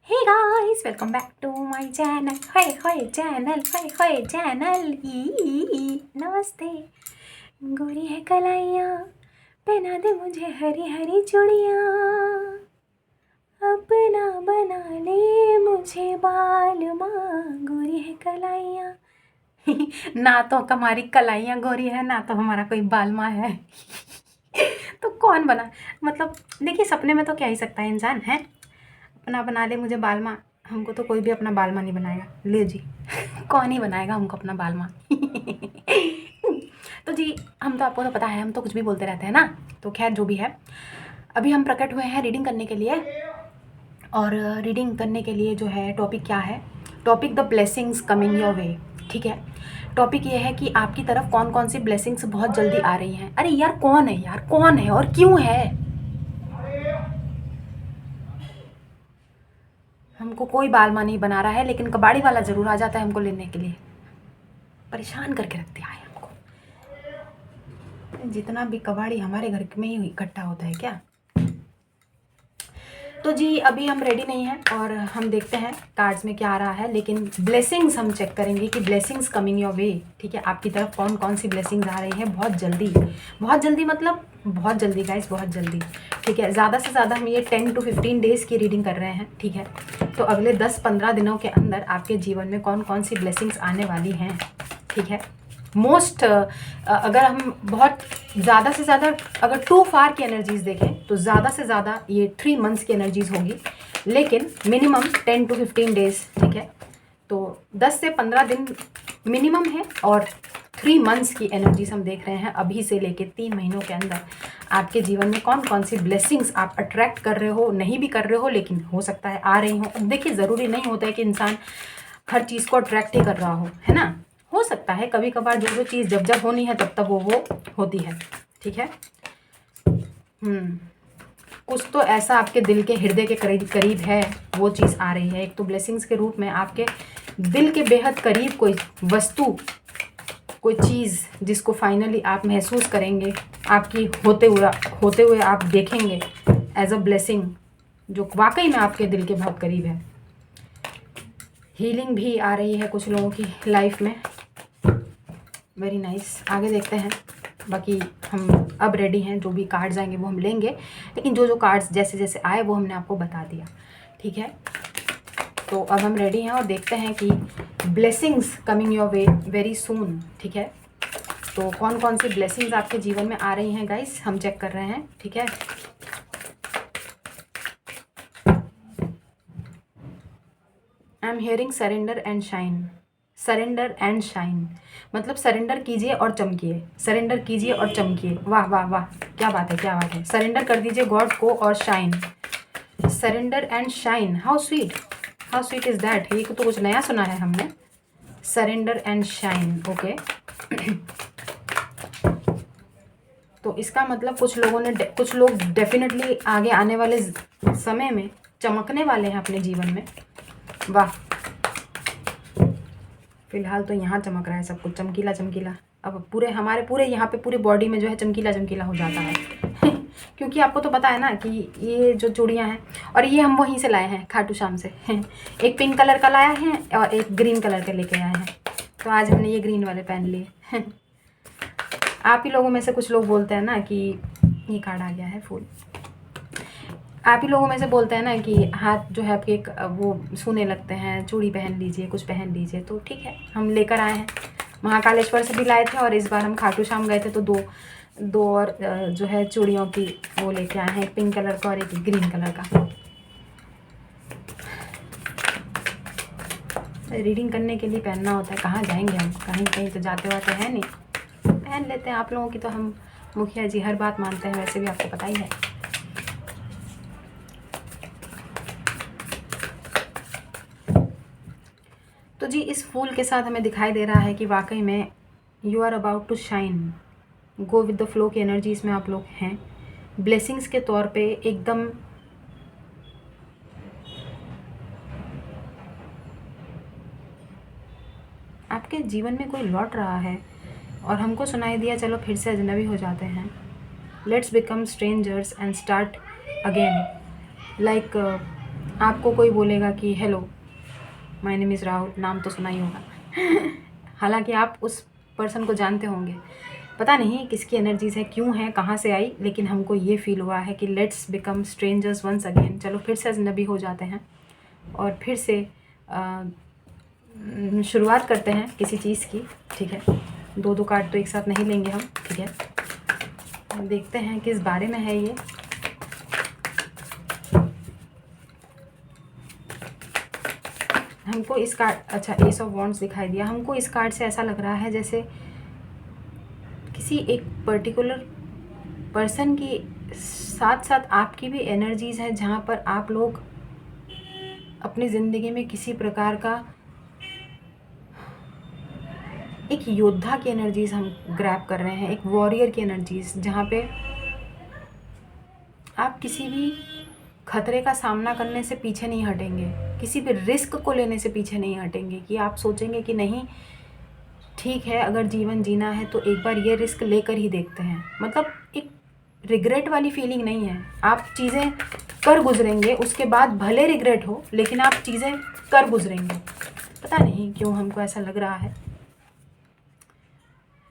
Hey guys, welcome back to my channel. होए channel, होए channel. नमस्ते। गोरी है कलाइयाँ, पहना दे मुझे हरी हरी चूड़ियाँ, अपना बना ले मुझे बालमा, गोरी है कलाइयाँ। ना तो हमारी कलाइयाँ गोरी है, ना तो हमारा कोई बालमा है। तो कौन बना, मतलब देखिए, सपने में तो क्या ही सकता है इंसान है। अपना बना ले मुझे बालमा, हमको तो कोई भी अपना बालमा नहीं बनाएगा। ले जी, कौन ही बनाएगा हमको अपना बालमा। तो जी, हम तो आपको तो पता है, हम तो कुछ भी बोलते रहते हैं ना। तो खैर जो भी है, अभी हम प्रकट हुए हैं रीडिंग करने के लिए। और रीडिंग करने के लिए जो है टॉपिक क्या है, topic the blessings coming your way. ठीक है, टॉपिक ये है कि आपकी तरफ कौन कौन सी ब्लेसिंग्स बहुत जल्दी आ रही हैं। अरे यार कौन है, यार कौन है और क्यों है? हमको कोई बालमा नहीं बना रहा है, लेकिन कबाड़ी वाला ज़रूर आ जाता है हमको लेने के लिए। परेशान करके रख दिया है हमको। जितना भी कबाड़ी हमारे घर में ही इकट्ठा होता है क्या? तो जी, अभी हम रेडी नहीं हैं और हम देखते हैं कार्ड्स में क्या आ रहा है, लेकिन ब्लेसिंग्स हम चेक करेंगे कि ब्लेसिंग्स कमिंग योर वे। ठीक है, आपकी तरफ कौन कौन सी ब्लेसिंग्स आ रही हैं बहुत जल्दी। बहुत जल्दी मतलब बहुत जल्दी गाइस, बहुत जल्दी। ठीक है, ज़्यादा से ज़्यादा हम ये 10 to 15 डेज़ की रीडिंग कर रहे हैं। ठीक है, तो अगले 10-15 दिनों के अंदर आपके जीवन में कौन कौन सी ब्लेसिंग्स आने वाली हैं। ठीक है, अगर हम बहुत ज़्यादा से ज़्यादा अगर टू फार की एनर्जीज़ देखें तो ज़्यादा से ज़्यादा ये 3 मंथ्स की एनर्जीज़ होगी, लेकिन मिनिमम 10 to 15 डेज़। ठीक है, तो 10 से 15 दिन मिनिमम है और 3 मंथ्स की एनर्जीज हम देख रहे हैं। अभी से लेके 3 महीनों के अंदर आपके जीवन में कौन कौन सी ब्लेसिंग्स आप अट्रैक्ट कर रहे हो, नहीं भी कर रहे हो, लेकिन हो सकता है आ रही हो। अब देखिए, ज़रूरी नहीं होता है कि इंसान हर चीज़ को अट्रैक्ट ही कर रहा हो, है ना। हो सकता है कभी कभार जो चीज़ जब जब होनी है तब तब वो होती है। ठीक है, कुछ तो ऐसा आपके दिल के हृदय के करीब करीब है, वो चीज़ आ रही है। एक तो ब्लेसिंग्स के रूप में आपके दिल के बेहद करीब कोई वस्तु, कोई चीज़ जिसको फाइनली आप महसूस करेंगे, आपकी होते हुए आप देखेंगे एज अ ब्लेसिंग, जो वाकई में आपके दिल के बहुत करीब है। हीलिंग भी आ रही है कुछ लोगों की लाइफ में। वेरी नाइस, आगे देखते हैं। बाकी हम अब रेडी हैं, जो भी कार्ड्स आएंगे वो हम लेंगे, लेकिन जो कार्ड्स जैसे जैसे आए वो हमने आपको बता दिया। ठीक है, तो अब हम रेडी हैं और देखते हैं कि blessings coming your way very soon. ठीक है, तो कौन कौन सी ब्लेसिंग्स आपके जीवन में आ रही हैं गाइस, हम चेक कर रहे हैं। ठीक है, I am hearing surrender and shine. Surrender and shine मतलब सरेंडर कीजिए और चमकिए, सरेंडर कीजिए और चमकिए। वाह वाह वाह, क्या बात है, क्या बात है। सरेंडर कर दीजिए गॉड को और shine. Surrender and shine, how sweet is that. ये तो कुछ नया सुना है हमने। Surrender and shine, okay. तो इसका मतलब कुछ लोग डेफिनेटली आगे आने वाले समय में चमकने वाले हैं अपने जीवन में। वाह, फिलहाल तो यहाँ चमक रहा है सब कुछ, चमकीला चमकीला। अब हमारे पूरे यहाँ पे पूरी बॉडी में जो है चमकीला चमकीला हो जाता है। क्योंकि आपको तो पता है ना कि ये जो चूड़ियाँ हैं, और ये हम वहीं से लाए हैं खाटू श्याम से। एक पिंक कलर का लाया है और एक ग्रीन कलर का लेके आए हैं, तो आज हमने ये ग्रीन वाले पहन लिए। आप ही लोगों में से कुछ लोग बोलते हैं ना कि ये कार्ड आ गया है फूल। आप ही लोगों में से बोलते हैं ना कि हाथ जो है आपके वो सूने लगते हैं, चूड़ी पहन लीजिए, कुछ पहन लीजिए। तो ठीक है, हम लेकर आए हैं। महाकालेश्वर से भी लाए थे और इस बार हम खाटू श्याम गए थे, तो दो और जो है चूड़ियों की वो लेके आए हैं, एक पिंक कलर का और एक ग्रीन कलर का। रीडिंग करने के लिए पहनना होता है, कहाँ जाएंगे हम, कहीं कहीं तो जाते वाते हैं नहीं, पहन लेते हैं। आप लोगों की तो हम मुखिया जी हर बात मानते हैं, वैसे भी आपको पता ही है। तो जी, इस फूल के साथ हमें दिखाई दे रहा है कि वाकई में you are about to shine, go with the flow की एनर्जी इसमें आप लोग हैं। ब्लेसिंग्स के तौर पे एकदम आपके जीवन में कोई लौट रहा है और हमको सुनाई दिया चलो फिर से अजनबी हो जाते हैं। Let's become strangers and start again. Like आपको कोई बोलेगा कि hello my name is Rahul, नाम तो सुना ही होगा हालांकि आप उस पर्सन को जानते होंगे। पता नहीं किसकी एनर्जीज है, क्यों है, कहाँ से आई, लेकिन हमको ये फील हुआ है कि let's become strangers once again. चलो फिर से अजनबी हो जाते हैं और फिर से शुरुआत करते हैं किसी चीज़ की। ठीक है, दो दो कार्ड तो एक साथ नहीं लेंगे हम। ठीक है, देखते हैं किस बारे में है ये। हमको इस कार्ड, अच्छा एस ऑफ वॉन्ड्स दिखाई दिया। हमको इस कार्ड से ऐसा लग रहा है जैसे किसी एक पर्टिकुलर पर्सन की साथ साथ आपकी भी एनर्जीज़ है, जहाँ पर आप लोग अपनी ज़िंदगी में किसी प्रकार का एक योद्धा की एनर्जीज़ हम ग्रैब कर रहे हैं, एक वॉरियर की एनर्जीज़, जहाँ पे आप किसी भी खतरे का सामना करने से पीछे नहीं हटेंगे, किसी भी रिस्क को लेने से पीछे नहीं हटेंगे, कि आप सोचेंगे कि नहीं ठीक है, अगर जीवन जीना है तो एक बार ये रिस्क लेकर ही देखते हैं। मतलब एक रिग्रेट वाली फीलिंग नहीं है, आप चीज़ें कर गुजरेंगे, उसके बाद भले रिग्रेट हो लेकिन आप चीज़ें कर गुजरेंगे। पता नहीं क्यों हमको ऐसा लग रहा है।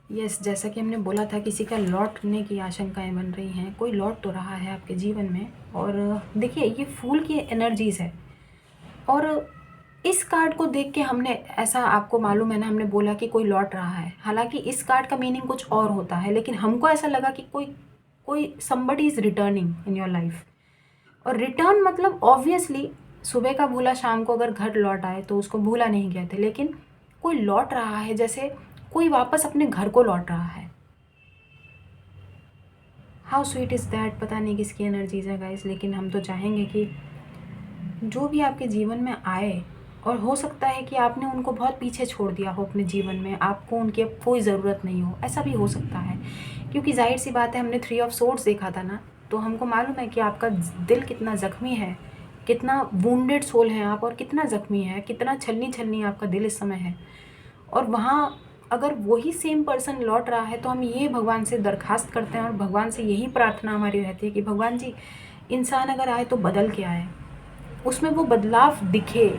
यस, जैसा कि हमने बोला था, किसी का लौटने की आशंकाएं बन रही हैं, कोई लौट तो रहा है आपके जीवन में। और देखिए ये फूल की एनर्जीज़ है, और इस कार्ड को देख के हमने ऐसा, आपको मालूम है ना, हमने बोला कि कोई लौट रहा है, हालांकि इस कार्ड का मीनिंग कुछ और होता है, लेकिन हमको ऐसा लगा कि कोई somebody is returning in your life. और रिटर्न मतलब ऑब्वियसली सुबह का भूला शाम को अगर घर लौट आए तो उसको भूला नहीं कहते, लेकिन कोई लौट रहा है, जैसे कोई वापस अपने घर को लौट रहा है। How sweet is that. पता नहीं किसकी एनर्जीज है गाइस, लेकिन हम तो चाहेंगे कि जो भी आपके जीवन में आए, और हो सकता है कि आपने उनको बहुत पीछे छोड़ दिया हो अपने जीवन में, आपको उनकी अब कोई ज़रूरत नहीं हो, ऐसा भी हो सकता है। क्योंकि जाहिर सी बात है, हमने 3 ऑफ सोर्ड्स देखा था ना, तो हमको मालूम है कि आपका दिल कितना ज़ख्मी है, कितना वुंडेड सोल है आप, और कितना ज़ख्मी है, कितना छलनी छलनी आपका दिल इस समय है। और वहाँ अगर वही सेम पर्सन लौट रहा है तो हम ये भगवान से दरखास्त करते हैं, और भगवान से यही प्रार्थना हमारी रहती है कि भगवान जी, इंसान अगर आए तो बदल के आए, उसमें वो बदलाव दिखे।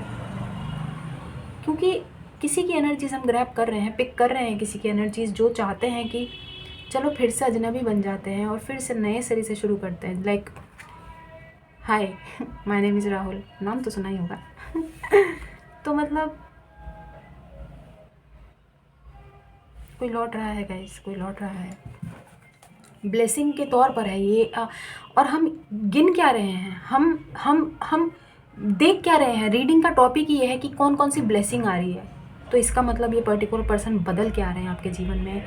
क्योंकि किसी की एनर्जीज हम ग्रैब कर रहे हैं, पिक कर रहे हैं किसी की एनर्जीज, जो चाहते हैं कि चलो फिर से अजनबी बन जाते हैं और फिर से नए सिरे से शुरू करते हैं। Like hi my name is Rahul, नाम तो सुना ही होगा तो मतलब कोई लौट रहा है गाइस, कोई लौट रहा है, ब्लेसिंग के तौर पर है ये। और हम गिन क्या रहे हैं, हम देख क्या रहे हैं, रीडिंग का टॉपिक ये है कि कौन कौन सी ब्लेसिंग आ रही है। तो इसका मतलब ये पर्टिकुलर पर्सन बदल के आ रहे हैं आपके जीवन में।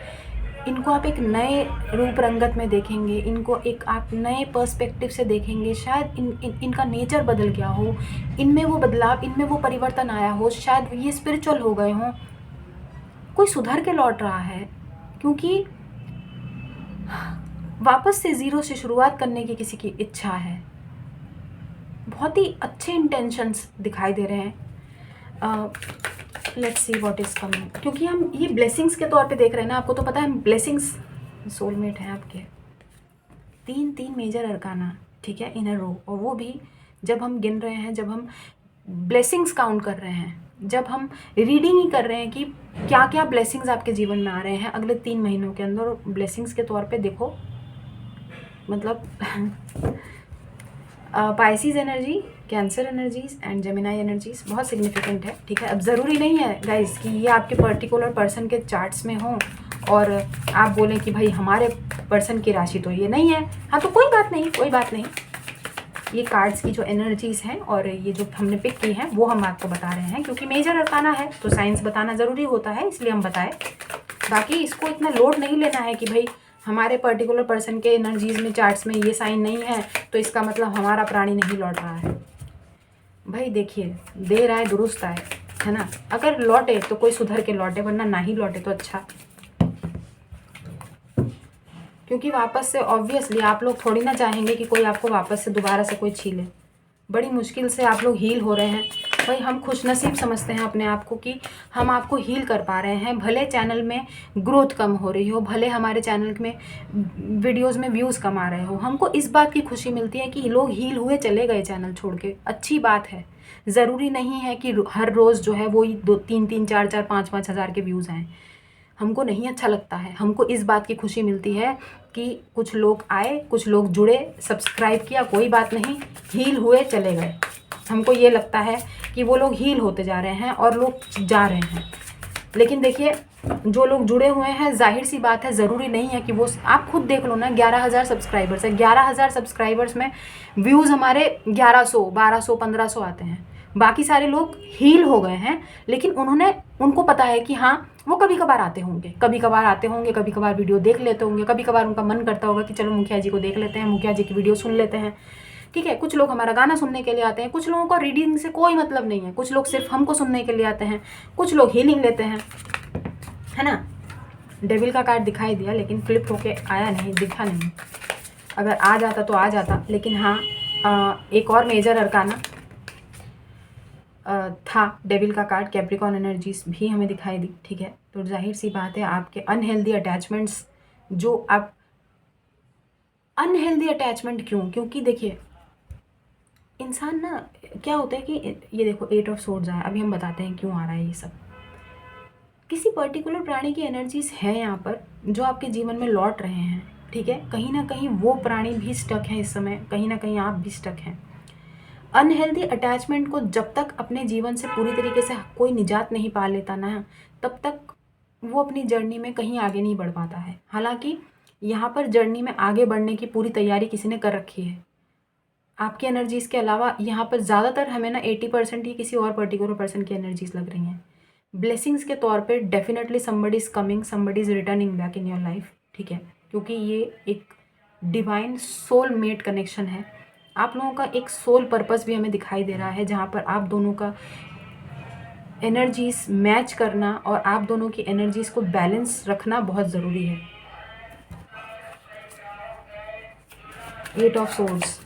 इनको आप एक नए रूप रंगत में देखेंगे, इनको एक आप नए पर्सपेक्टिव से देखेंगे। शायद इनका नेचर बदल गया हो, इनमें वो बदलाव, इनमें वो परिवर्तन आया हो, शायद ये स्पिरिचुअल हो गए हों, कोई सुधर के लौट रहा है। क्योंकि वापस से ज़ीरो से शुरुआत करने की किसी की इच्छा है। बहुत ही अच्छे इंटेंशंस दिखाई दे रहे हैं। Let's see what is coming, क्योंकि हम ये ब्लेसिंग्स के तौर पे देख रहे हैं ना, आपको तो पता है ब्लेसिंग्स सोलमेट हैं आपके। 3 मेजर अरकाना, ठीक है, इन अ रो। और वो भी जब हम गिन रहे हैं, जब हम ब्लेसिंग्स काउंट कर रहे हैं, जब हम रीडिंग ही कर रहे हैं कि क्या क्या ब्लेसिंग्स आपके जीवन में आ रहे हैं अगले 3 महीनों के अंदर। ब्लेसिंग्स के तौर पे देखो, मतलब Pisces energy, cancer energies and Gemini energies बहुत सिग्निफिकेंट है। ठीक है, अब ज़रूरी नहीं है गाइस कि ये आपके पर्टिकुलर पर्सन के चार्ट्स में हो और आप बोलें कि भाई हमारे पर्सन की राशि तो ये नहीं है। हाँ, तो कोई बात नहीं, कोई बात नहीं। ये कार्ड्स की जो एनर्जीज़ हैं और ये जो हमने पिक की हैं वो हम आपको बता रहे हैं, क्योंकि मेजर अरकाना है तो साइंस बताना ज़रूरी होता है, इसलिए हम बताएं। बाकी इसको इतना लोड नहीं लेना है कि भाई हमारे पर्टिकुलर पर्सन के एनर्जीज़ में, चार्ट्स में ये साइन नहीं है तो इसका मतलब हमारा प्राणी नहीं लौट रहा है। भाई देखिए, देर आए दुरुस्त आए, है ना। अगर लौटे तो कोई सुधर के लौटे, वरना ना ही लौटे तो अच्छा। क्योंकि वापस से ऑब्वियसली आप लोग थोड़ी ना चाहेंगे कि कोई आपको वापस से दोबारा से कोई छीले। बड़ी मुश्किल से आप लोग हील हो रहे हैं। भाई हम खुशनसीब समझते हैं अपने आप को कि हम आपको हील कर पा रहे हैं। भले चैनल में ग्रोथ कम हो रही हो, भले हमारे चैनल में वीडियोस में व्यूज़ कम आ रहे हो, हमको इस बात की खुशी मिलती है कि लोग हील हुए चले गए चैनल छोड़ के। अच्छी बात है। ज़रूरी नहीं है कि हर रोज़ जो है वही 2-3-3 4-4 5-5 हज़ार के व्यूज़ आएँ। हमको नहीं अच्छा लगता है। हमको इस बात की खुशी मिलती है कि कुछ लोग आए, कुछ लोग जुड़े, सब्सक्राइब किया, कोई बात नहीं, हील हुए चले गए। हमको ये लगता है कि वो लोग हील होते जा रहे हैं और लोग जा रहे हैं। लेकिन देखिए, जो लोग जुड़े हुए हैं, ज़ाहिर सी बात है, ज़रूरी नहीं है कि वो, आप खुद देख लो ना, 11,000 सब्सक्राइबर्स है। 11,000 सब्सक्राइबर्स में व्यूज़ हमारे 1100, 1200, 1500 आते हैं। बाकी सारे लोग हील हो गए हैं, लेकिन उनको पता है कि हाँ, वो कभी कभार आते होंगे, कभी कभार आते होंगे, कभी कभार वीडियो देख लेते होंगे, कभी कभार उनका मन करता होगा कि चलो मुखिया जी को देख लेते हैं, मुखिया जी की वीडियो सुन लेते हैं। ठीक है, कुछ लोग हमारा गाना सुनने के लिए आते हैं, कुछ लोगों को रीडिंग से कोई मतलब नहीं है, कुछ लोग सिर्फ हमको सुनने के लिए आते हैं, कुछ लोग हीलिंग लेते हैं, है ना। डेविल का कार्ड दिखाई दिया, लेकिन फ्लिप होके आया नहीं, दिखा नहीं। अगर आ जाता तो आ जाता, लेकिन हाँ, एक और मेजर अरकाना था डेविल का कार्ड, कैप्रिकॉन एनर्जीज भी हमें दिखाई दी। ठीक है, तो जाहिर सी बात है, आपके अनहेल्दी अटैचमेंट्स, जो आप अनहेल्दी अटैचमेंट क्योंकि देखिए, इंसान ना, क्या होता है कि ये देखो 8 ऑफ सोर्ड्स आया, अभी हम बताते हैं क्यों आ रहा है ये सब। किसी पर्टिकुलर प्राणी की एनर्जीज है यहाँ पर जो आपके जीवन में लौट रहे हैं। ठीक है, कहीं ना कहीं वो प्राणी भी स्टक है इस समय, कहीं ना कहीं आप भी स्टक हैं। अनहेल्दी अटैचमेंट को जब तक अपने जीवन से पूरी तरीके से कोई निजात नहीं पा लेता ना, तब तक वो अपनी जर्नी में कहीं आगे नहीं बढ़ पाता है। हालांकि यहाँ पर जर्नी में आगे बढ़ने की पूरी तैयारी किसी ने कर रखी है। आपकी एनर्जीज़ के अलावा यहाँ पर ज़्यादातर हमें ना 80% ही किसी और पर्टिकुलर पर्सन की एनर्जीज लग रही हैं। ब्लेसिंग्स के तौर पे definitely somebody is coming, somebody is returning back in your life. ठीक है, क्योंकि ये एक डिवाइन सोल मेट कनेक्शन है। आप लोगों का एक सोल पर्पस भी हमें दिखाई दे रहा है, जहाँ पर आप दोनों का एनर्जीज मैच करना और आप दोनों की एनर्जीज को बैलेंस रखना बहुत ज़रूरी है। 8 ऑफ सोर्ड्स,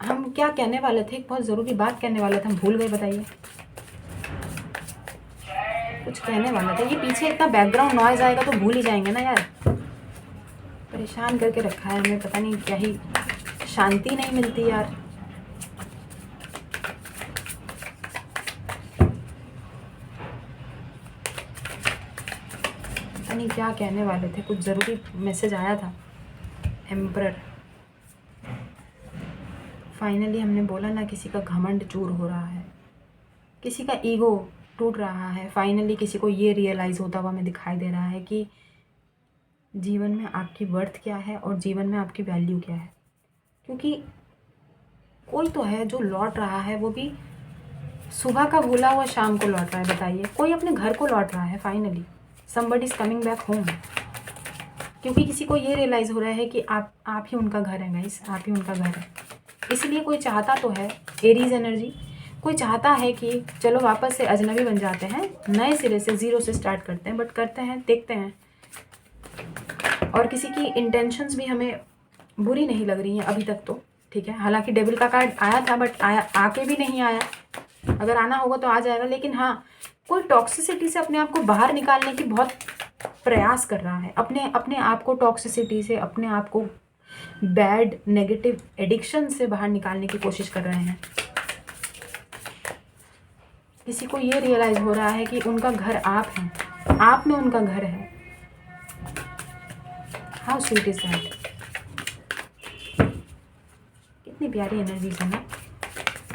हम क्या कहने वाले थे, एक बहुत ज़रूरी बात कहने वाले थे, हम भूल गए, बताइए। कुछ कहने वाला था, ये पीछे इतना बैकग्राउंड नॉइज़ आएगा तो भूल ही जाएंगे ना यार। परेशान करके रखा है हमें, पता नहीं क्या ही, शांति नहीं मिलती यार। पता नहीं क्या कहने वाले थे, कुछ ज़रूरी मैसेज आया था। एम्परर, फाइनली हमने बोला ना, किसी का घमंड चूर हो रहा है, किसी का ईगो टूट रहा है। फाइनली किसी को ये रियलाइज़ होता हुआ हमें दिखाई दे रहा है कि जीवन में आपकी वर्थ क्या है और जीवन में आपकी वैल्यू क्या है। क्योंकि कोई तो है जो लौट रहा है, वो भी सुबह का भूला हुआ शाम को लौट रहा है। बताइए, कोई अपने घर को लौट रहा है finally. Somebody is coming back home, क्योंकि किसी को ये रियलाइज़ हो रहा है कि आप ही उनका घर है गाइस, आप ही उनका घर है। इसलिए कोई चाहता तो है, एरीज एनर्जी, कोई चाहता है कि चलो वापस से अजनबी बन जाते हैं, नए सिरे से ज़ीरो से स्टार्ट करते हैं, बट करते हैं, देखते हैं। और किसी की इंटेंशंस भी हमें बुरी नहीं लग रही हैं अभी तक तो। ठीक है, हालांकि डेविल का कार्ड आया था, बट आके भी नहीं आया। अगर आना होगा तो आ जाएगा। लेकिन हाँ, कोई टॉक्सिसिटी से अपने आप को बाहर निकालने की बहुत प्रयास कर रहा है, अपने आप को टॉक्सिसिटी से, अपने आप को बैड नेगेटिव एडिक्शन से बाहर निकालने की कोशिश कर रहे हैं। किसी को ये रियलाइज़ हो रहा है कि उनका घर आप हैं, आप में उनका घर है। हाउ स्वीट इज दैट, कितनी प्यारी एनर्जीज है ना।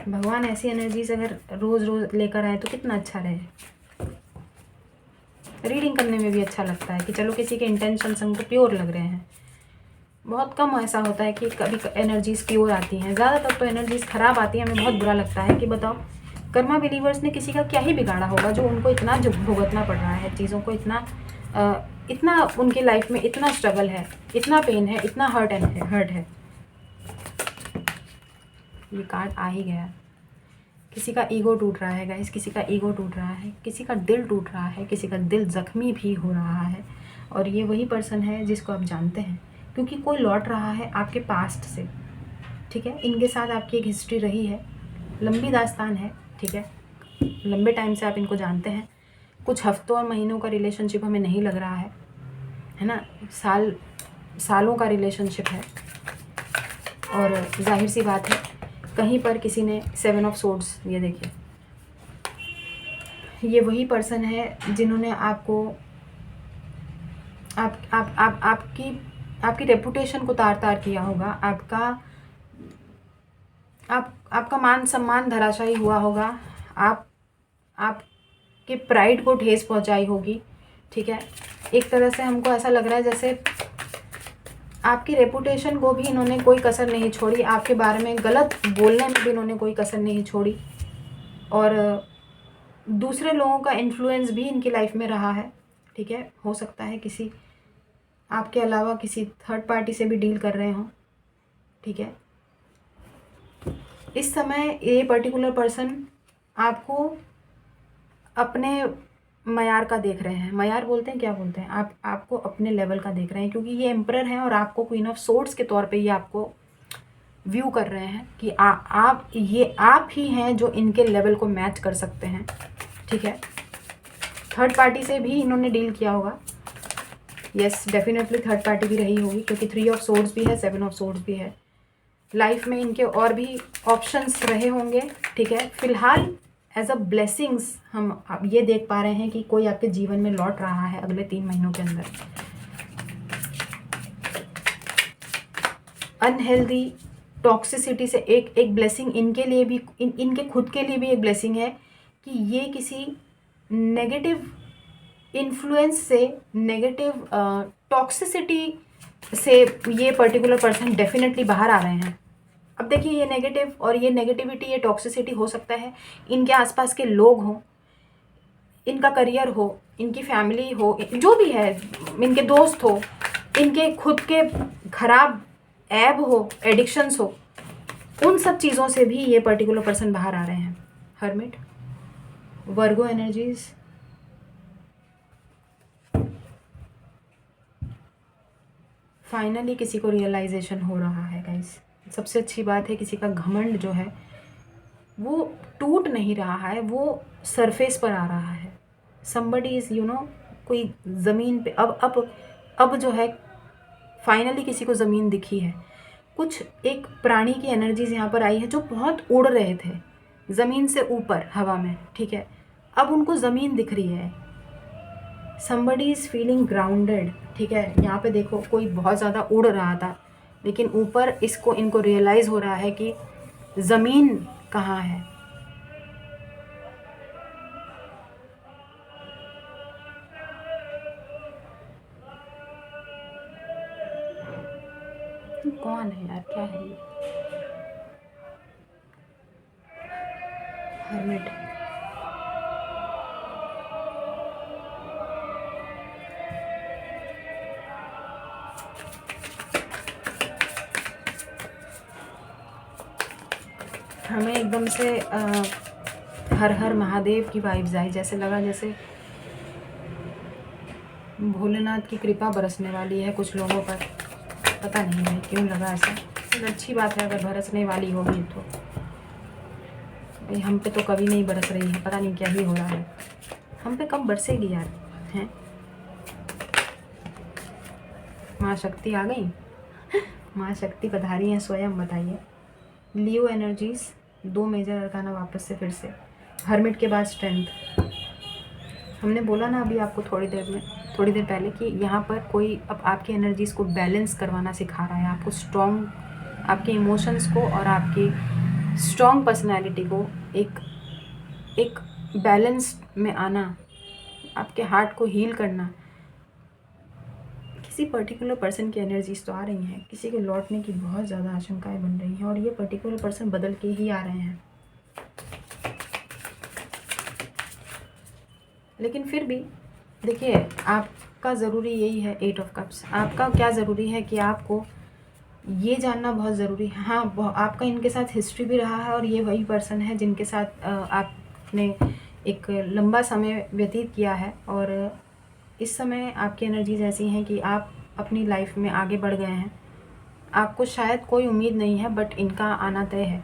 भगवान ऐसी एनर्जीज अगर रोज़ रोज़ लेकर आए तो कितना अच्छा रहे। रीडिंग करने में भी अच्छा लगता है कि चलो किसी के इंटेंशंस हमको प्योर लग रहे हैं। बहुत कम ऐसा होता है कि कभी एनर्जीज़ प्योर आती हैं, ज़्यादातर तो एनर्जीज़ ख़राब आती हैं। हमें बहुत बुरा लगता है कि बताओ, कर्मा बिलीवर्स ने किसी का क्या ही बिगाड़ा होगा जो उनको इतना भुगतना पड़ रहा है, चीज़ों को इतना उनकी लाइफ में इतना स्ट्रगल है, इतना पेन है, इतना हर्ट है। ये कार्ड आ ही गया। किसी का ईगो टूट रहा है गाइस, किसी का ईगो टूट रहा है, किसी का दिल टूट रहा है, किसी का दिल ज़ख्मी भी हो रहा है। और ये वही पर्सन है जिसको आप जानते हैं, क्योंकि कोई लौट रहा है आपके पास्ट से। ठीक है। इनके साथ आपकी एक हिस्ट्री रही है, लंबी दास्तान है, ठीक है। लंबे टाइम से आप इनको जानते हैं। कुछ हफ्तों और महीनों का रिलेशनशिप हमें नहीं लग रहा है ना, सालों का रिलेशनशिप है। और जाहिर सी बात है कहीं पर किसी ने 7 ऑफ सोर्ड्स, ये देखिए, ये वही पर्सन है जिन्होंने आपको आपकी रेपुटेशन को तार किया होगा, आपका मान सम्मान धराशायी हुआ होगा, आपके प्राइड को ठेस पहुंचाई होगी, ठीक है। एक तरह से हमको ऐसा लग रहा है जैसे आपकी रेपुटेशन को भी इन्होंने कोई कसर नहीं छोड़ी, आपके बारे में गलत बोलने में भी इन्होंने कोई कसर नहीं छोड़ी। और दूसरे लोगों का इन्फ्लुएंस भी इनकी लाइफ में रहा है, ठीक है। हो सकता है किसी आपके अलावा किसी थर्ड पार्टी से भी डील कर रहे हों, ठीक है। इस समय ये पर्टिकुलर पर्सन आपको अपने मयार का देख रहे हैं, मयार बोलते हैं, क्या बोलते हैं, आपको अपने लेवल का देख रहे हैं, क्योंकि ये एम्परर हैं और आपको क्वीन ऑफ सोर्ड्स के तौर पे ये आपको व्यू कर रहे हैं कि आप ही हैं जो इनके लेवल को मैच कर सकते हैं, ठीक है। थर्ड पार्टी से भी इन्होंने डील किया होगा, यस डेफिनेटली थर्ड पार्टी भी रही होगी, क्योंकि 3 ऑफ सोर्ड्स भी है, 7 ऑफ सोर्ड्स भी है। लाइफ में इनके और भी ऑप्शंस रहे होंगे, ठीक है। फिलहाल एज अ ब्लेसिंग्स हम अब ये देख पा रहे हैं कि कोई आपके जीवन में लौट रहा है अगले 3 महीनों के अंदर। अनहेल्दी टॉक्सिसिटी से एक ब्लेसिंग इनके लिए भी, इनके खुद के लिए भी एक ब्लेसिंग है कि ये किसी नेगेटिव इन्फ्लुएंस से, नेगेटिव टॉक्सिसिटी से ये पर्टिकुलर पर्सन डेफिनेटली बाहर आ रहे हैं। अब देखिए ये नेगेटिव और ये नेगेटिविटी, ये टॉक्सिसिटी हो सकता है इनके आसपास के लोग हों, इनका करियर हो, इनकी फैमिली हो, जो भी है, इनके दोस्त हो, इनके खुद के खराब ऐब हो, एडिक्शंस हो, उन सब चीज़ों से भी ये पर्टिकुलर पर्सन बाहर आ रहे हैं। हर्मिट, वर्गो एनर्जीज, फाइनली किसी को रियलाइजेशन हो रहा है गाइस। सबसे अच्छी बात है किसी का घमंड जो है वो टूट नहीं रहा है, वो सरफेस पर आ रहा है। somebody इज़ कोई ज़मीन पे अब जो है फाइनली किसी को ज़मीन दिखी है। कुछ एक प्राणी की एनर्जीज यहाँ पर आई है जो बहुत उड़ रहे थे ज़मीन से ऊपर हवा में, ठीक है। अब उनको ज़मीन दिख रही है। somebody इज़ फीलिंग ग्राउंडेड, ठीक है। यहाँ पे देखो कोई बहुत ज़्यादा उड़ रहा था लेकिन ऊपर इनको रियलाइज़ हो रहा है कि ज़मीन कहाँ है। कौन है यार, क्या है ये? हर्मिट, हमें एकदम से हर हर महादेव की वाइब्स आई, जैसे लगा जैसे भोलेनाथ की कृपा बरसने वाली है कुछ लोगों पर। पता नहीं भाई क्यों लगा ऐसा, लेकिन अच्छी बात है अगर बरसने वाली होगी तो। भाई हम पे तो कभी नहीं बरस रही है, पता नहीं क्या ही हो रहा है। हम पे कब बरसेगी यार, हैं? माँ शक्ति आ गई, माँ शक्ति पधारी हैं स्वयं, बताइए। लियो एनर्जीज, 2 मेजर अरकाना वापस से फिर से। हर्मिट के बाद स्ट्रेंथ। हमने बोला ना अभी आपको थोड़ी देर पहले कि यहाँ पर कोई अब आपकी एनर्जीज़ को बैलेंस करवाना सिखा रहा है, आपको स्ट्रॉन्ग, आपके इमोशंस को और आपकी स्ट्रॉन्ग पर्सनैलिटी को एक बैलेंस में आना, आपके हार्ट को हील करना। किसी पर्टिकुलर पर्सन की एनर्जीज तो आ रही हैं, किसी के लौटने की बहुत ज़्यादा आशंकाएं बन रही हैं और ये पर्टिकुलर पर्सन बदल के ही आ रहे हैं। लेकिन फिर भी देखिए आपका ज़रूरी यही है, 8 ऑफ कप्स। आपका क्या ज़रूरी है कि आपको ये जानना बहुत ज़रूरी है। हाँ, आपका इनके साथ हिस्ट्री भी रहा है और ये वही पर्सन है जिनके साथ आपने एक लंबा समय व्यतीत किया है और इस समय आपकी एनर्जीज ऐसी हैं कि आप अपनी लाइफ में आगे बढ़ गए हैं। आपको शायद कोई उम्मीद नहीं है, बट इनका आना तय है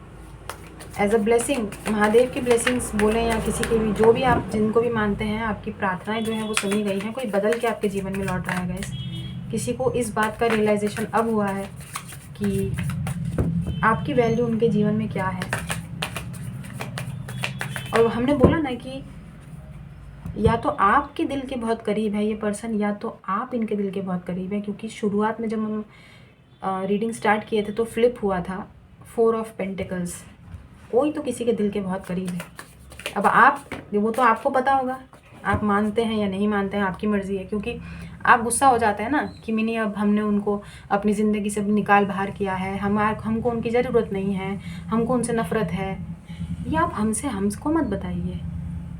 एज अ ब्लेसिंग। महादेव की ब्लेसिंग्स बोलें या किसी के भी, जो भी आप जिनको भी मानते हैं, आपकी प्रार्थनाएं जो हैं वो सुनी गई हैं। कोई बदल के आपके जीवन में लौट रहा है गाइस। किसी को इस बात का रियलाइजेशन अब हुआ है कि आपकी वैल्यू उनके जीवन में क्या है। और हमने बोला ना कि या तो आपके दिल के बहुत करीब है ये पर्सन, या तो आप इनके दिल के बहुत करीब है। क्योंकि शुरुआत में जब हम रीडिंग स्टार्ट किए थे तो फ्लिप हुआ था 4 ऑफ पेंटिकल्स। कोई तो किसी के दिल के बहुत करीब है। अब आप, वो तो आपको पता होगा, आप मानते हैं या नहीं मानते हैं, आपकी मर्ज़ी है। क्योंकि आप गुस्सा हो जाते हैं ना कि मिनी अब हमने उनको अपनी ज़िंदगी से निकाल बाहर किया है, हमको उनकी ज़रूरत नहीं है, हमको उनसे नफ़रत है। ये आप हमको मत बताइए,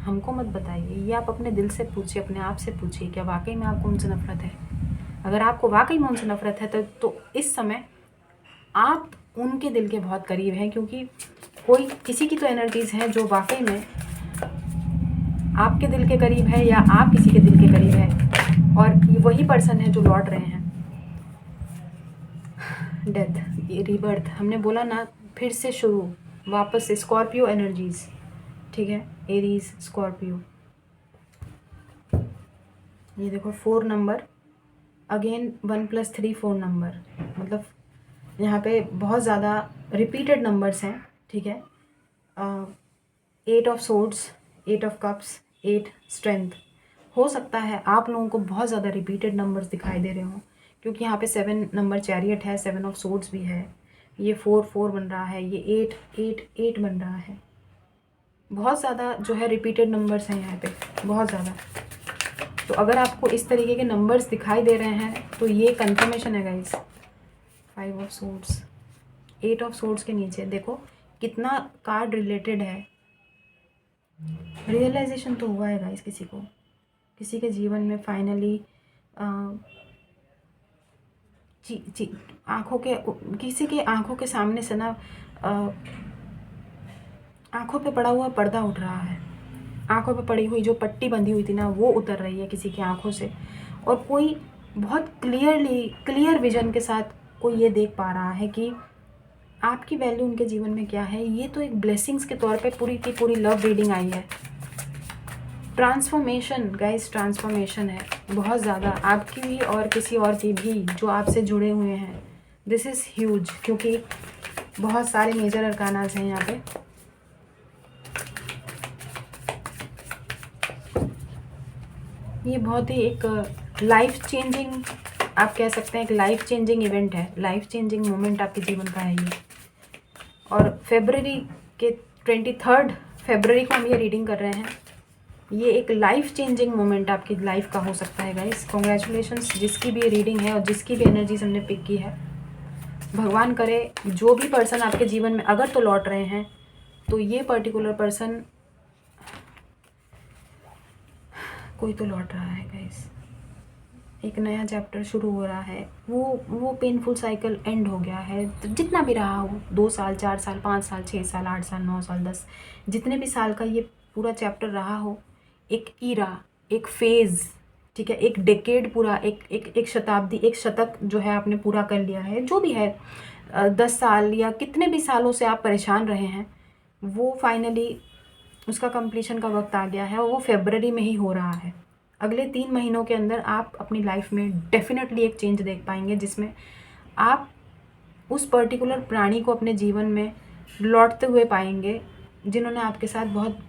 हमको मत बताइए। ये आप अपने दिल से पूछिए, अपने आप से पूछिए, क्या वाकई में आपको उनसे नफ़रत है। अगर आपको वाकई में उनसे नफ़रत है तो इस समय आप उनके दिल के बहुत करीब हैं। क्योंकि कोई किसी की तो एनर्जीज़ हैं जो वाकई में आपके दिल के करीब है, या आप किसी के दिल के करीब है, और ये वही पर्सन है जो लौट रहे हैं। डेथ, ये रीबर्थ, हमने बोला ना, फिर से शुरू, वापस से स्कॉर्पियो एनर्जीज़, ठीक है, एरीज, स्कॉर्पियो। ये देखो 4 नंबर, अगेन 1+3 4 नंबर, मतलब यहाँ पे बहुत ज़्यादा रिपीटेड नंबर्स हैं, ठीक है। 8 of swords, 8 of cups, 8 strength. हो सकता है आप लोगों को बहुत ज़्यादा रिपीटेड नंबर्स दिखाई दे रहे हों, क्योंकि यहाँ पे 7 नंबर चैरियट है, 7 ऑफ सोर्ड्स भी है, ये 4 4 बन रहा है, ये 8 8 8 बन रहा है। बहुत ज़्यादा जो है रिपीटेड नंबर्स हैं यहाँ पे, बहुत ज़्यादा। तो अगर आपको इस तरीके के नंबर्स दिखाई दे रहे हैं तो ये कंफर्मेशन है guys. 5 of swords, 8 of swords के नीचे देखो कितना कार्ड रिलेटेड है। रियलाइजेशन तो हुआ है गाइस किसी को, किसी के जीवन में फाइनली आँखों के, किसी के आँखों के सामने से ना आँखों पे पड़ा हुआ पर्दा उठ रहा है। आँखों पे पड़ी हुई जो पट्टी बंधी हुई थी ना, वो उतर रही है किसी की आँखों से। और कोई बहुत क्लियर विजन के साथ कोई ये देख पा रहा है कि आपकी वैल्यू उनके जीवन में क्या है। ये तो एक ब्लेसिंग्स के तौर पे पूरी की पूरी लव रीडिंग आई है। ट्रांसफॉर्मेशन गाइस, ट्रांसफॉर्मेशन है बहुत ज़्यादा आपकी भी और किसी और की भी जो आपसे जुड़े हुए हैं। दिस इज़ ह्यूज, क्योंकि बहुत सारे मेजर अरकानास हैं यहाँ पे। ये बहुत ही एक लाइफ चेंजिंग, आप कह सकते हैं एक लाइफ चेंजिंग इवेंट है, लाइफ चेंजिंग मोमेंट आपके जीवन का है ये। और फरवरी के 23 फरवरी को हम ये रीडिंग कर रहे हैं। ये एक लाइफ चेंजिंग मोमेंट आपकी लाइफ का हो सकता है गाइस। कॉन्ग्रेचुलेशंस जिसकी भी ये रीडिंग है और जिसकी भी एनर्जीज हमने पिक की है। भगवान करे जो भी पर्सन आपके जीवन में अगर तो लौट रहे हैं तो ये पर्टिकुलर पर्सन, कोई तो लौट रहा है गाइस। एक नया चैप्टर शुरू हो रहा है। वो पेनफुल साइकिल एंड हो गया है। तो जितना भी रहा हो, 2 साल, 4 साल, 5 साल, 6 साल, 8 साल, 9 साल, 10, जितने भी साल का ये पूरा चैप्टर रहा हो, एक ईरा, एक फेज़, ठीक है, एक डेकेड पूरा, एक शताब्दी, एक शतक जो है आपने पूरा कर लिया है। जो भी है 10 साल या कितने भी सालों से आप परेशान रहे हैं, वो फाइनली उसका कंप्लीशन का वक्त आ गया है और वो फरवरी में ही हो रहा है। अगले 3 महीनों के अंदर आप अपनी लाइफ में डेफिनेटली एक चेंज देख पाएंगे, जिसमें आप उस पर्टिकुलर प्राणी को अपने जीवन में लौटते हुए पाएंगे जिन्होंने आपके साथ बहुत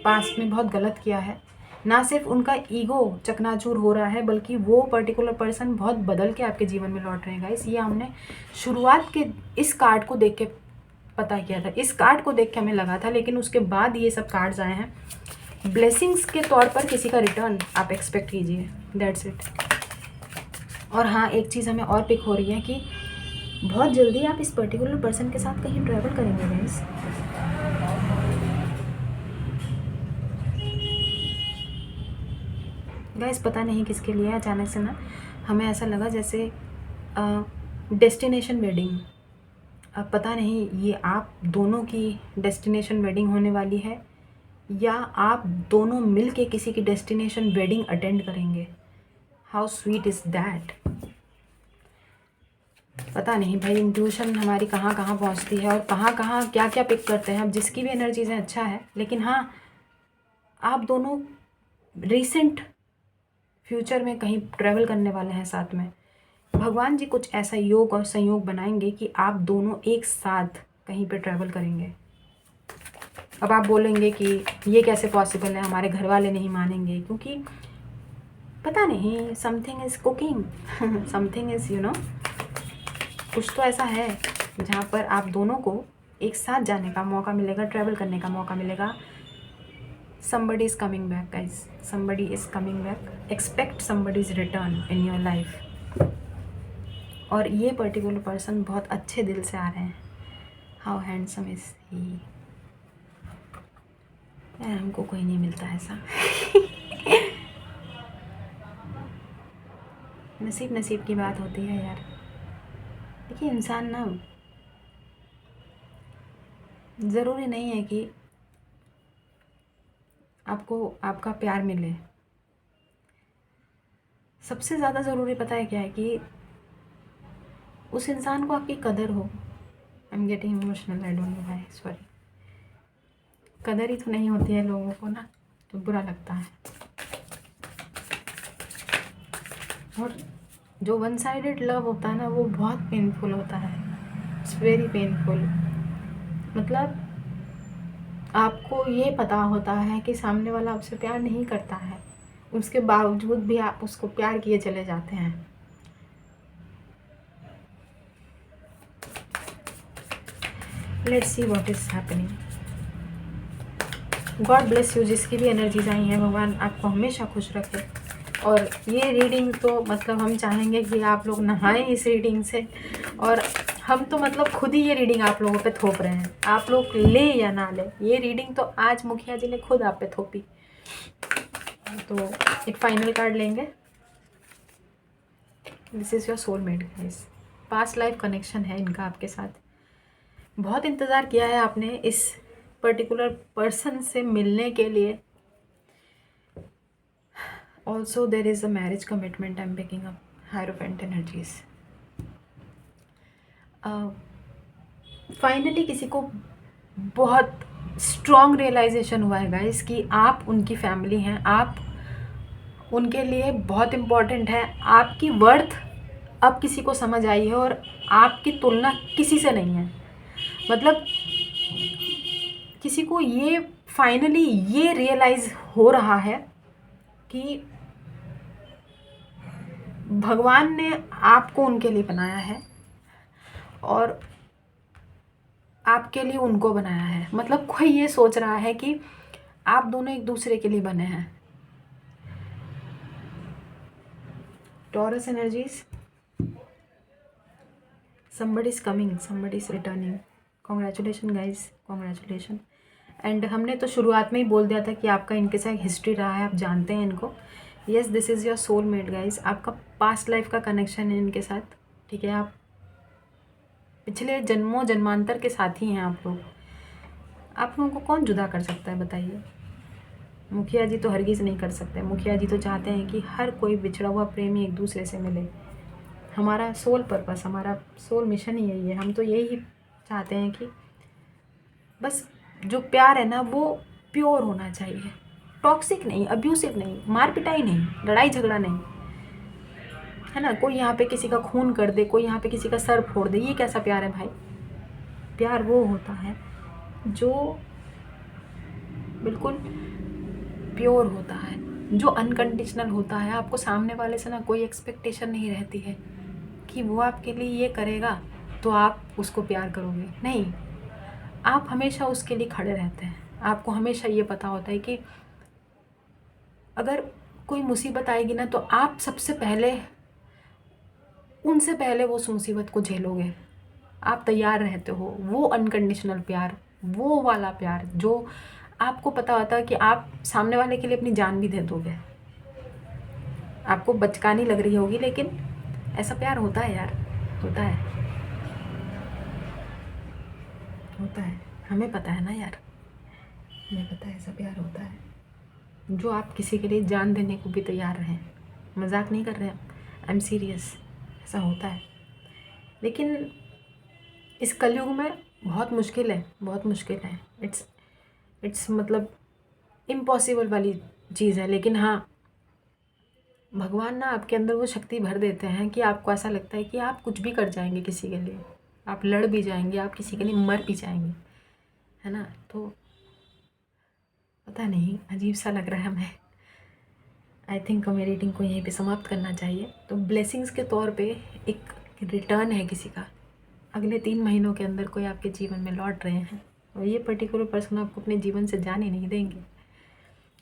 पास्ट में बहुत गलत किया है। ना सिर्फ उनका ईगो चकनाचूर हो रहा है, बल्कि वो पर्टिकुलर पर्सन बहुत बदल के आपके जीवन में लौट रहे हैं गाइस। ये हमने शुरुआत के इस कार्ड को देख के पता किया था, इस कार्ड को देख के हमें लगा था, लेकिन उसके बाद ये सब कार्ड्स आए हैं। ब्लेसिंग्स के तौर पर किसी का रिटर्न आप एक्सपेक्ट कीजिए, दैट्स इट। और हाँ, एक चीज़ हमें और पिक हो रही है कि बहुत जल्दी आप इस पर्टिकुलर पर्सन के साथ कहीं ट्रैवल करेंगे गाइस। गाइस पता नहीं किसके लिए अचानक से ना हमें ऐसा लगा जैसे डेस्टिनेशन वेडिंग। अब पता नहीं ये आप दोनों की डेस्टिनेशन वेडिंग होने वाली है या आप दोनों मिल के किसी की डेस्टिनेशन वेडिंग अटेंड करेंगे। How sweet is that. पता नहीं भाई, इंट्यूशन हमारी कहाँ कहाँ पहुँचती है और कहाँ कहाँ क्या क्या पिक करते हैं। अब जिसकी भी एनर्जीज है अच्छा है, लेकिन हाँ, आप दोनों रिसेंट फ्यूचर में कहीं ट्रैवल करने वाले हैं साथ में। भगवान जी कुछ ऐसा योग और संयोग बनाएंगे कि आप दोनों एक साथ कहीं पे ट्रैवल करेंगे। अब आप बोलेंगे कि ये कैसे पॉसिबल है, हमारे घर वाले नहीं मानेंगे, क्योंकि पता नहीं, something is cooking, something is कुछ तो ऐसा है जहाँ पर आप दोनों को एक साथ जाने का मौका मिलेगा, ट्रैवल करने का मौका मिलेगा। somebody is coming back guys, somebody is coming back, expect somebody's return in your life। और ये पर्टिकुलर पर्सन बहुत अच्छे दिल से आ रहे हैं। How handsome is he. यार हमको कोई नहीं मिलता ऐसा। नसीब नसीब की बात होती है यार। देखिए इंसान ना, ज़रूरी नहीं है कि आपको आपका प्यार मिले। सबसे ज़्यादा ज़रूरी पता है क्या है, कि उस इंसान को आपकी कदर हो। I am getting emotional, I don't know why, sorry. कदर ही तो नहीं होती है लोगों को ना, तो बुरा लगता है। और जो वन साइडेड लव होता है ना, वो बहुत पेनफुल होता है। It's very painful. मतलब आपको ये पता होता है कि सामने वाला आपसे प्यार नहीं करता है, उसके बावजूद भी आप उसको प्यार किए चले जाते हैं। Let's see what is happening. God bless you. जिसकी भी एनर्जीज आई हैं, भगवान आपको हमेशा खुश रखे। और ये रीडिंग तो मतलब हम चाहेंगे कि आप लोग नहाएं इस रीडिंग से, और हम तो मतलब खुद ही ये रीडिंग आप लोगों पे थोप रहे हैं। आप लोग ले या ना ले, ये रीडिंग तो आज मुखिया जी ने खुद आप पे थोपी। तो एक फाइनल कार्ड लेंगे। This is your soulmate guys. Past life connection है इनका आपके साथ। बहुत इंतज़ार किया है आपने इस पर्टिकुलर पर्सन से मिलने के लिए। Also there is a marriage commitment I am picking up, hierophant energies. Finally किसी को बहुत स्ट्रॉन्ग रियलाइजेशन हुआ है गाइस कि आप उनकी फैमिली हैं, आप उनके लिए बहुत इम्पॉर्टेंट है। आपकी वर्थ अब किसी को समझ आई है, और आपकी तुलना किसी से नहीं है। मतलब किसी को ये फाइनली ये रियलाइज़ हो रहा है कि भगवान ने आपको उनके लिए बनाया है और आपके लिए उनको बनाया है। मतलब कोई ये सोच रहा है कि आप दोनों एक दूसरे के लिए बने हैं। Taurus energies, somebody is coming, somebody is returning। Congratulation guys, congratulation. And हमने तो शुरुआत में ही बोल दिया था कि आपका इनके साथ हिस्ट्री रहा है, आप जानते हैं इनको। Yes, this is your soulmate guys. आपका पास्ट लाइफ का कनेक्शन है इनके साथ, ठीक है। आप पिछले जन्मों जन्मांतर के साथी हैं आप लोग। आप लोगों को कौन जुदा कर सकता है बताइए। मुखिया जी तो हरगिज़ नहीं कर सकते। मुखिया जी तो चाहते हैं कि हर कोई बिछड़ा हुआ प्रेमी एक दूसरे से मिले। हमारा सोल पर्पस, हमारा सोल मिशन ही यही है। हम तो यही चाहते हैं कि बस जो प्यार है ना वो प्योर होना चाहिए, टॉक्सिक नहीं, अब्यूसिव नहीं, मार पिटाई नहीं, लड़ाई झगड़ा नहीं, है ना। कोई यहाँ पे किसी का खून कर दे, कोई यहाँ पे किसी का सर फोड़ दे, ये कैसा प्यार है भाई। प्यार वो होता है जो बिल्कुल प्योर होता है, जो अनकंडीशनल होता है। आपको सामने वाले से ना कोई एक्सपेक्टेशन नहीं रहती है कि वो आपके लिए ये करेगा तो आप उसको प्यार करोगे, नहीं। आप हमेशा उसके लिए खड़े रहते हैं। आपको हमेशा ये पता होता है कि अगर कोई मुसीबत आएगी ना, तो आप सबसे पहले, उनसे पहले वो उस मुसीबत को झेलोगे। आप तैयार रहते हो। वो अनकंडीशनल प्यार, वो वाला प्यार जो आपको पता होता है कि आप सामने वाले के लिए अपनी जान भी दे दोगे। आपको बचकानी लग रही होगी, लेकिन ऐसा प्यार होता है यार, होता है, होता है। हमें पता है ना यार, हमें पता है ऐसा प्यार होता है जो आप किसी के लिए जान देने को भी तैयार रहें। मजाक नहीं कर रहे हैं, आई एम सीरियस, ऐसा होता है। लेकिन इस कलयुग में बहुत मुश्किल है, बहुत मुश्किल है। इट्स मतलब इम्पॉसिबल वाली चीज़ है। लेकिन हाँ, भगवान ना आपके अंदर वो शक्ति भर देते हैं कि आपको ऐसा लगता है कि आप कुछ भी कर जाएंगे किसी के लिए, आप लड़ भी जाएंगे, आप किसी के लिए मर भी जाएंगे, है ना। तो पता नहीं, अजीब सा लग रहा है हमें। आई थिंक मेरी रीडिंग को यहीं पे समाप्त करना चाहिए। तो ब्लेसिंग्स के तौर पे एक रिटर्न है किसी का, अगले 3 महीनों के अंदर कोई आपके जीवन में लौट रहे हैं और ये पर्टिकुलर पर्सन आपको अपने जीवन से जाने नहीं देंगे।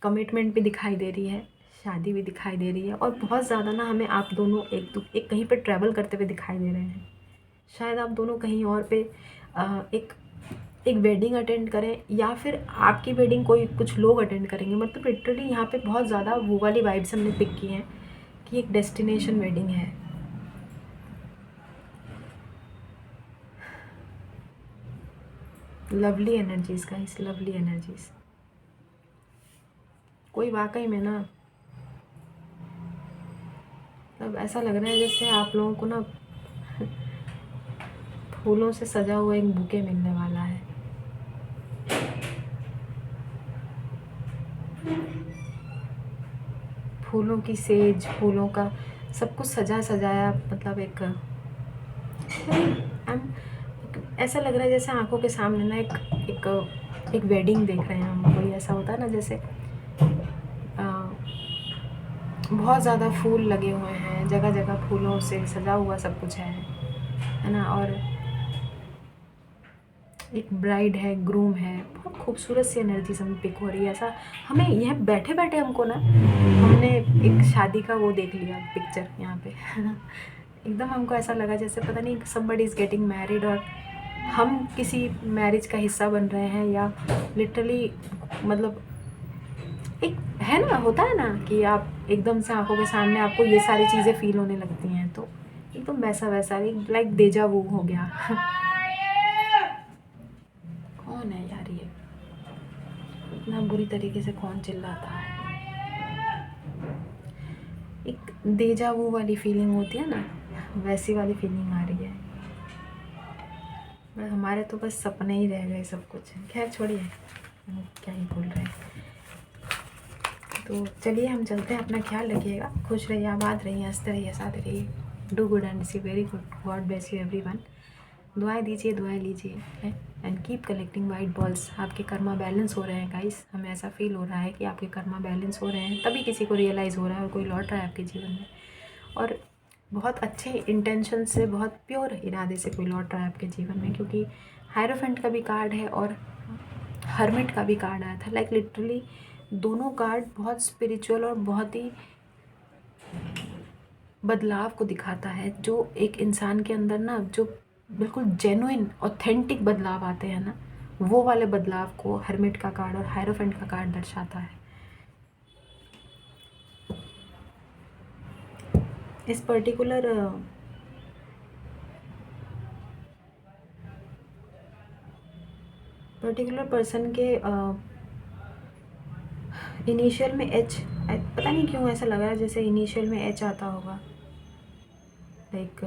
कमिटमेंट भी दिखाई दे रही है, शादी भी दिखाई दे रही है, और बहुत ज़्यादा ना हमें आप दोनों एक कहीं पर ट्रैवल करते हुए दिखाई दे रहे हैं। शायद आप दोनों कहीं और पे एक वेडिंग अटेंड करें, या फिर आपकी वेडिंग कोई कुछ लोग अटेंड करेंगे। मतलब लिटरली यहाँ पे बहुत ज़्यादा वो वाली वाइब्स हमने पिक की हैं कि एक डेस्टिनेशन वेडिंग है। लवली एनर्जीज का, इस लवली एनर्जीज कोई वाकई में ना, मतलब ऐसा लग रहा है जैसे आप लोगों को ना फूलों से सजा हुआ एक बुके मिलने वाला है। फूलों की सेज, फूलों का सब कुछ सजा सजाया, मतलब एक ऐसा लग रहा है जैसे आंखों के सामने ना एक वेडिंग देख रहे हैं हम। कोई ऐसा होता है ना जैसे बहुत ज़्यादा फूल लगे हुए हैं, जगह जगह फूलों से सजा हुआ सब कुछ है ना। और एक ब्राइड है, ग्रूम है, बहुत खूबसूरत सी एनर्जी हमें पिक हो रही है। ऐसा हमें यह बैठे बैठे हमको ना, हमने एक शादी का वो देख लिया पिक्चर यहाँ पे एकदम हमको ऐसा लगा जैसे पता नहीं समबडी इज़ गेटिंग मैरिड और हम किसी मैरिज का हिस्सा बन रहे हैं, या लिटरली मतलब एक है ना, होता है ना कि आप एकदम से आंखों के सामने आपको ये सारी चीज़ें फील होने लगती हैं। तो एकदम वैसा वैसा लाइक डेजा वू हो गया कौन है यार ये, इतना बुरी तरीके से कौन चिल्लाता है। एक डेजा वू वाली फीलिंग होती है ना, वैसी वाली फीलिंग आ रही है। बस हमारे तो बस सपने ही रह गए सब कुछ। खैर छोड़िए, हम क्या ही बोल रहे हैं। तो चलिए हम चलते हैं, अपना ख्याल रखिएगा, खुश रहिए, आबाद रहिए, हंसते रहिए, साथ रहिए। Do good and see very good. God bless you everyone. दुआएं दीजिए, दुआएं लीजिए and keep collecting white balls. आपके कर्मा बैलेंस हो रहे हैं गाइस, हमें ऐसा फील हो रहा है कि आपके कर्मा बैलेंस हो रहे हैं, तभी किसी को रियलाइज़ हो रहा है और कोई लौट रहा है आपके जीवन में, और बहुत अच्छे इंटेंशन से, बहुत प्योर इरादे से कोई लौट रहा है आपके जीवन में। क्योंकि हायरोफेंट का भी कार्ड है और हर्मिट का भी कार्ड आया था। लाइक लिटरली दोनों कार्ड बहुत स्पिरिचुअल और बहुत ही बदलाव को दिखाता है। जो एक इंसान के अंदर ना, जो बिल्कुल जेन्युइन ऑथेंटिक बदलाव आते हैं ना, वो वाले बदलाव को हर्मिट का कार्ड और हायरोफेंट का कार्ड दर्शाता है। इस पर्टिकुलर पर्सन के इनिशियल में एच, पता नहीं क्यों ऐसा लग रहा है जैसे इनिशियल में एच आता होगा। लाइक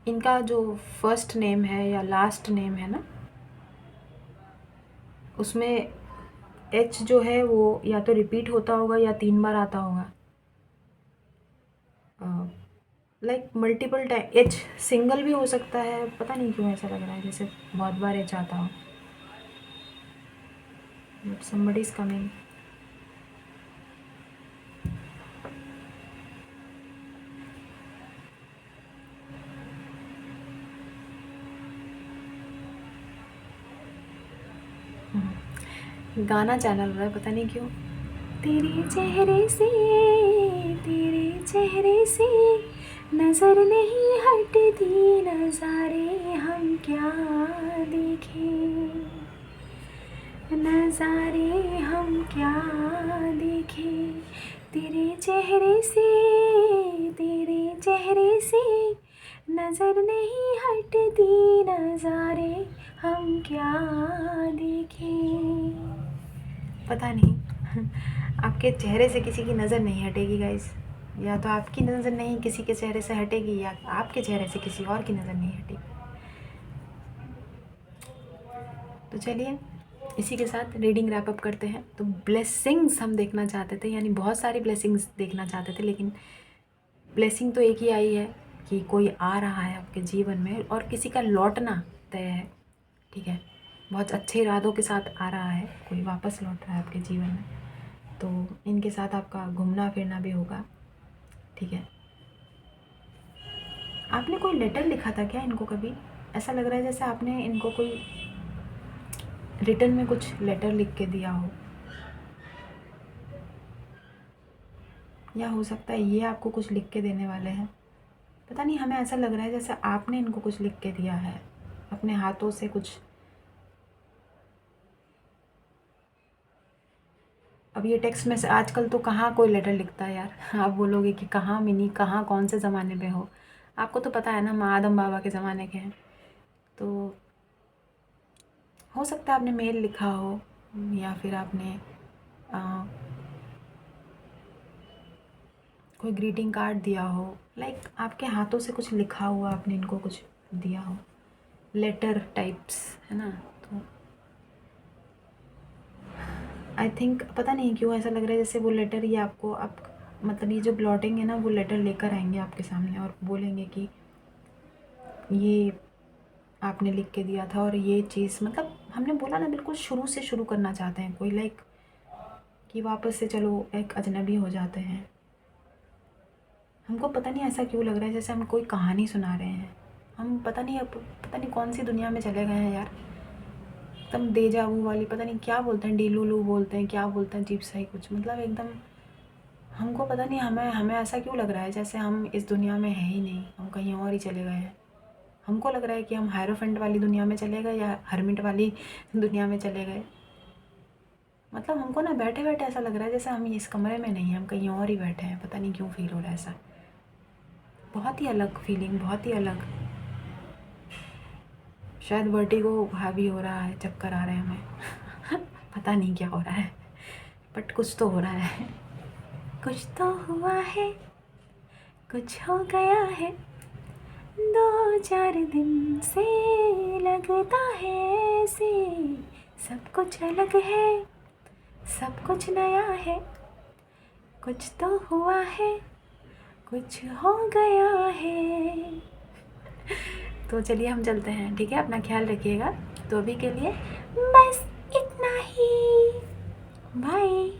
इनका जो फर्स्ट नेम है या लास्ट नेम है ना, उसमें एच जो है वो या तो रिपीट होता होगा या 3 बार आता होगा। Like multiple time H single भी हो सकता है, पता नहीं क्यों ऐसा लग रहा है जैसे बहुत बार एच आता हो। somebody is coming। गाना चैनल रहा है, पता नहीं क्यों। तेरे चेहरे से नजर नहीं हटती, नजारे हम क्या देखें, नजारे हम क्या देखें। तेरे चेहरे से नजर नहीं हटती, नजारे हम क्या देखें। पता नहीं आपके चेहरे से किसी की नज़र नहीं हटेगी गाइस। या तो आपकी नज़र नहीं किसी के चेहरे से हटेगी, या आपके चेहरे से किसी और की नज़र नहीं हटेगी। तो चलिए इसी के साथ रीडिंग रैप अप करते हैं। तो ब्लेसिंग्स हम देखना चाहते थे, यानी बहुत सारी ब्लेसिंग्स देखना चाहते थे, लेकिन ब्लेसिंग तो एक ही आई है कि कोई आ रहा है आपके जीवन में और किसी का लौटना तय है। ठीक है, बहुत अच्छे इरादों के साथ आ रहा है, कोई वापस लौट रहा है आपके जीवन में। तो इनके साथ आपका घूमना फिरना भी होगा। ठीक है, आपने कोई लेटर लिखा था क्या इनको कभी? ऐसा लग रहा है जैसे आपने इनको कोई रिटर्न में कुछ लेटर लिख के दिया हो, या हो सकता है ये आपको कुछ लिख के देने वाले हैं। पता नहीं, हमें ऐसा लग रहा है जैसे आपने इनको कुछ लिख के दिया है अपने हाथों से कुछ। अब ये टेक्स्ट में से आजकल तो कहाँ कोई लेटर लिखता है यार। आप बोलोगे कि कहाँ मिनी, कहाँ कौन से ज़माने में हो। आपको तो पता है ना, माँ आदम बाबा के ज़माने के हैं। तो हो सकता है आपने मेल लिखा हो, या फिर आपने कोई ग्रीटिंग कार्ड दिया हो, लाइक आपके हाथों से कुछ लिखा हुआ आपने इनको कुछ दिया हो, लेटर टाइप्स, है ना। तो आई थिंक पता नहीं क्यों ऐसा लग रहा है जैसे वो लेटर ये आपको आप मतलब ये जो लौटेंगे ना, वो लेटर लेकर आएंगे आपके सामने और बोलेंगे कि ये आपने लिख के दिया था। और ये चीज़ मतलब हमने बोला ना, बिल्कुल शुरू से शुरू करना चाहते हैं कोई, लाइक कि वापस से चलो एक अजनबी हो जाते हैं। हमको पता नहीं ऐसा क्यों लग रहा है जैसे हम कोई कहानी सुना रहे हैं। हम पता नहीं, अब पता नहीं कौन सी दुनिया में चले गए हैं यार। एकदम देजावू वाली, पता नहीं क्या बोलते हैं, डीलूलू बोलते हैं, क्या बोलते हैं, अजीब सा ही कुछ, मतलब एकदम हमको पता नहीं, हमें हमें ऐसा क्यों लग रहा है जैसे हम इस दुनिया में हैं ही नहीं, हम कहीं और ही चले गए हैं। हमको लग रहा है कि हम हायरोफेंट वाली दुनिया में चले गए या हरमिट वाली दुनिया में चले गए। मतलब हमको ना बैठे बैठे ऐसा लग रहा है जैसे हम इस कमरे में नहीं हैं, हम कहीं और ही बैठे हैं। पता नहीं क्यों फील हो रहा है ऐसा। बहुत ही अलग फीलिंग, बहुत ही अलग। शायद वर्टिगो हावी हो रहा है, चक्कर आ रहे हैं हमें। पता नहीं क्या हो रहा है, बट कुछ तो हो रहा है। कुछ तो हुआ है, कुछ हो गया है, 2-4 दिन से लगता है ऐसे। सब कुछ अलग है, सब कुछ नया है, कुछ तो हुआ है, कुछ हो गया है। तो चलिए हम चलते हैं, ठीक है, अपना ख्याल रखिएगा। तो अभी के लिए बस इतना ही, बाय।